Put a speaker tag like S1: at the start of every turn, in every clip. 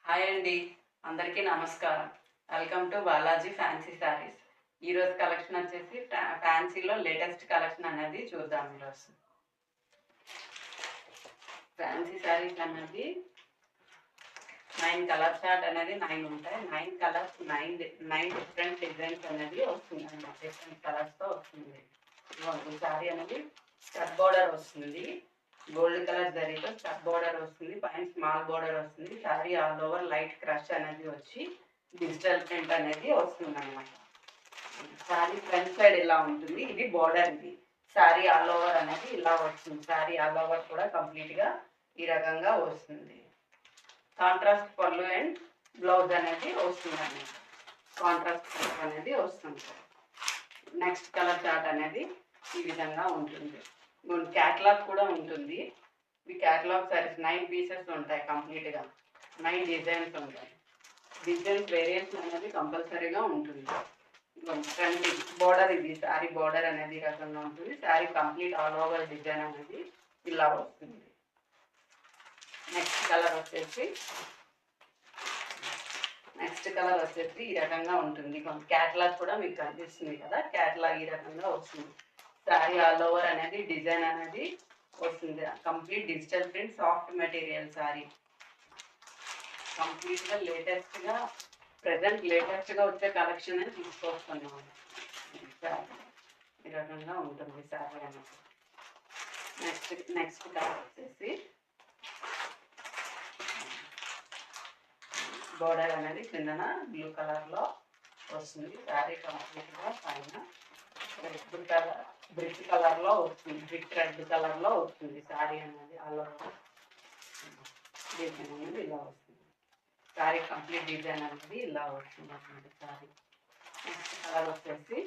S1: Hi అండి, అందరికీ నమస్కారం. Welcome to Balaji fancy saris. ఈరోజు కలెక్షన్ వచ్చేసి ఫ్యాన్సీలో లేటెస్ట్ కలెక్షన్ అనేది చూద్దాం. ఈరోజు ఫ్యాన్సీ శారీస్ అనేది 9 కలర్ చార్ట్ అనేది 9 ఉంటాయి. 9 కలర్స్ 9 డిఫరెంట్ డిజైన్స్ అనేది వస్తుంది అన్నమాట. డిఫరెంట్ కలర్స్తో వస్తుంది. శారీ అనేది స్కర్ట్ బోర్డర్ వస్తుంది. గోల్డ్ కలర్ జరీతో స్టఫ్ బోర్డర్ వస్తుంది. పైన స్మాల్ బోర్డర్ వస్తుంది. Sari all over light crush అనేది వచ్చి డిజిటల్ ప్రింట్ అనేది వస్తుంది అనమాట. శారీ ఫ్రంట్ సైడ్ ఇలా ఉంటుంది. ఇది బోర్డర్. ఇది శారీ ఆల్ ఓవర్ అనేది ఇలా వస్తుంది. శారీ ఆల్ ఓవర్ కూడా కంప్లీట్గా ఈ రకంగా వస్తుంది. కాంట్రాస్ట్ పళ్ళు అండ్ బ్లౌజ్ అనేది వస్తుంది అన్నమాట. కాంట్రాస్ట్ పళ్ళు అనేది వస్తుంది. నెక్స్ట్ కలర్ చార్ట్ అనేది ఈ విధంగా ఉంటుంది. క్యాటలాగ్ కూడా ఉంటుంది. ఈ క్యాటలాగ్ సారీస్ 9 పీసెస్ ఉంటాయి. కంప్లీట్గా 9 డిజైన్స్ ఉంటాయి. డిజైన్స్ వేరియేషన్ అనేది కంపల్సరీగా ఉంటుంది. ఫ్రంట్ బోర్డర్, ఇది శారీ బోర్డర్ అనేది రకంగా ఉంటుంది. Sari complete all over design అనేది ఇలా వస్తుంది. నెక్స్ట్ కలర్ వచ్చేసి ఈ రకంగా ఉంటుంది. క్యాటలాగ్ కూడా మీకు కనిపిస్తుంది కదా, క్యాటలాగ్ ఈ రకంగా వస్తుంది. శారీ ఆల్ ఓవర్ అనేది డిజైన్ అనేది వస్తుంది. Complete digital print, soft material sari. కంప్లీట్గా లేటెస్ట్గా వచ్చే కలెక్షన్ అని తీసుకొస్తున్నాము. ఈ రకంగా ఉంటుంది శారీ అనేది. నెక్స్ట్ కలర్ వచ్చేసి బోర్డర్ అనేది కిందన బ్లూ కలర్లో వస్తుంది. శారీ కంప్లీట్గా పైన బ్రిక్ కలర్లో వస్తుంది. బ్రిక్ రెడ్ కలర్లో వస్తుంది శారీ అనేది. అలా డిజైన్ అనేది ఇలా వస్తుంది. శారీ కంప్లీట్ డిజైన్ అనేది ఇలా వస్తుంది అన్నమాట శారీ. నెక్స్ట్ కలర్ వచ్చేసి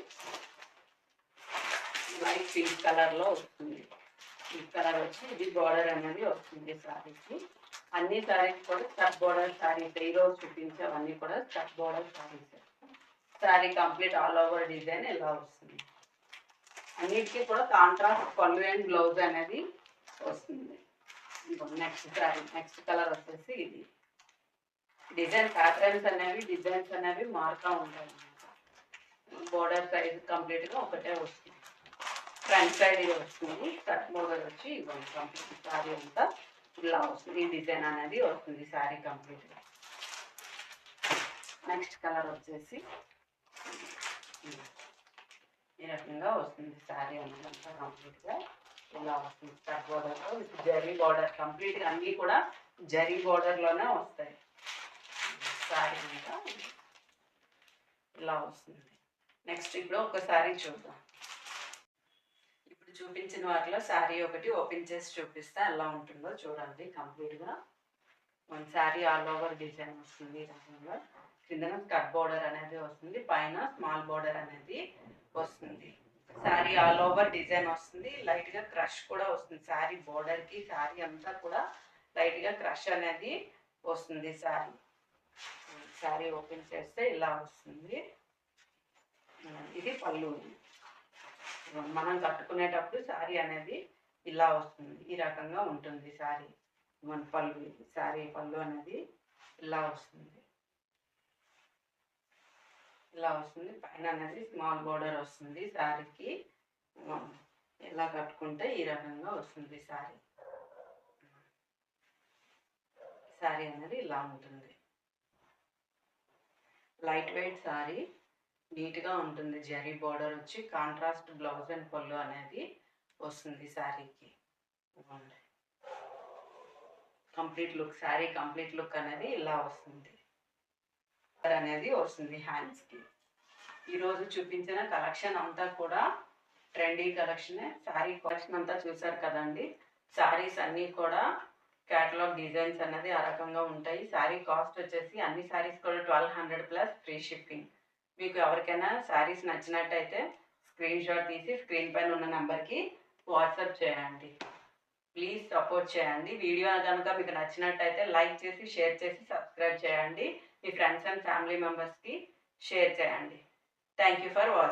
S1: లైట్ పింక్ కలర్లో వస్తుంది. పింక్ కలర్ వచ్చి ఇది బోర్డర్ అనేది వస్తుంది శారీకి. అన్ని శారీస్ కూడా స్టఫ్ బోర్డర్ శారీస్. ఈరోజు చూపించేవన్నీ కూడా stuff border saris. Sari complete all over design ఇలా వస్తుంది. అన్నిటికీ కూడా కాంట్రాస్ట్ పళ్ళు అండ్ బ్లౌజ్ అనేది వస్తుంది. నెక్స్ట్ కలర్ వచ్చేసి ఇది. డిజైన్స్ అనేవి మారుతూ ఉంటాయి అన్నమాట. బోర్డర్ సైజ్ కంప్లీట్గా ఒకటే వస్తుంది. ఫ్రంట్ సైడ్ ఇది వస్తుంది. కట్ బోర్డర్ వచ్చి ఇవ్వండి. కంప్లీట్ శారీ అంతా ఇలా వస్తుంది. ఈ డిజైన్ అనేది వస్తుంది శారీ కంప్లీట్గా. నెక్స్ట్ కలర్ వచ్చేసి ఈ రకంగా వస్తుంది. శారీ అనేది అంతా కంప్లీట్గా ఇలా వస్తుంది. స్టఫ్ బోర్డర్తో విత్ జరీ బోర్డర్. కంప్లీట్గా అన్నీ కూడా జరీ బోర్డర్లోనే వస్తాయి. శారీ అంతా ఇలా వస్తుంది. నెక్స్ట్ ఇప్పుడు ఒక శారీ చూద్దాం. ఇప్పుడు చూపించిన వాటిలో శారీ ఒకటి ఓపెన్ చేసి చూపిస్తే ఎలా ఉంటుందో చూడండి. కంప్లీట్గా మన శారీ ఆల్ ఓవర్ డిజైన్ వస్తుంది. ఈ రకంగా కిందన కట్ బోర్డర్ అనేది వస్తుంది. పైన స్మాల్ బోర్డర్ అనేది వస్తుంది. శారీ ఆల్ ఓవర్ డిజైన్ వస్తుంది. లైట్గా క్రష్ కూడా వస్తుంది. శారీ బోర్డర్కి శారీ అంతా కూడా లైట్గా క్రష్ అనేది వస్తుంది. శారీ ఓపెన్ చేస్తే ఇలా వస్తుంది. ఇది పళ్ళు. మనం కట్టుకునేటప్పుడు శారీ అనేది ఇలా వస్తుంది. ఈ రకంగా ఉంటుంది శారీ. మన పళ్ళు, శారీ పళ్ళు అనేది ఇలా వస్తుంది. పైన అనేది స్మాల్ బోర్డర్ వస్తుంది. శారీకి ఎలా కట్టుకుంటే ఈ రకంగా వస్తుంది. శారీ అనేది ఇలా ఉంటుంది. లైట్ వెయిట్ శారీ, నీట్గా ఉంటుంది. జరీ బోర్డర్ వచ్చి కాంట్రాస్ట్ బ్లౌజ్ అండ్ పళ్ళు అనేది వస్తుంది శారీకి. శారీ కంప్లీట్ లుక్ అనేది ఇలా వస్తుంది. అనేది వస్తుంది హ్యాండ్స్కి. ఈరోజు చూపించిన కలెక్షన్ అంతా కూడా ట్రెండీ కలెక్షనే. శారీ కలెక్షన్ అంతా చూసారు కదండి. శారీస్ అన్నీ కూడా క్యాటలాగ్ డిజైన్స్ అనేది ఆ రకంగా ఉంటాయి. శారీ కాస్ట్ వచ్చేసి అన్ని శారీస్ కూడా 1200 ప్లస్ ఫ్రీ షిప్పింగ్. మీకు ఎవరికైనా శారీస్ నచ్చినట్టయితే స్క్రీన్ షాట్ తీసి స్క్రీన్ పైన ఉన్న నెంబర్కి వాట్సాప్ చేయండి. ప్లీజ్ సపోర్ట్ చేయండి. వీడియో కనుక మీకు నచ్చినట్టయితే లైక్ చేసి, షేర్ చేసి, సబ్స్క్రైబ్ చేయండి. మీ ఫ్రెండ్స్ అండ్ ఫ్యామిలీ మెంబర్స్కి షేర్ చేయండి. Thank you for watching.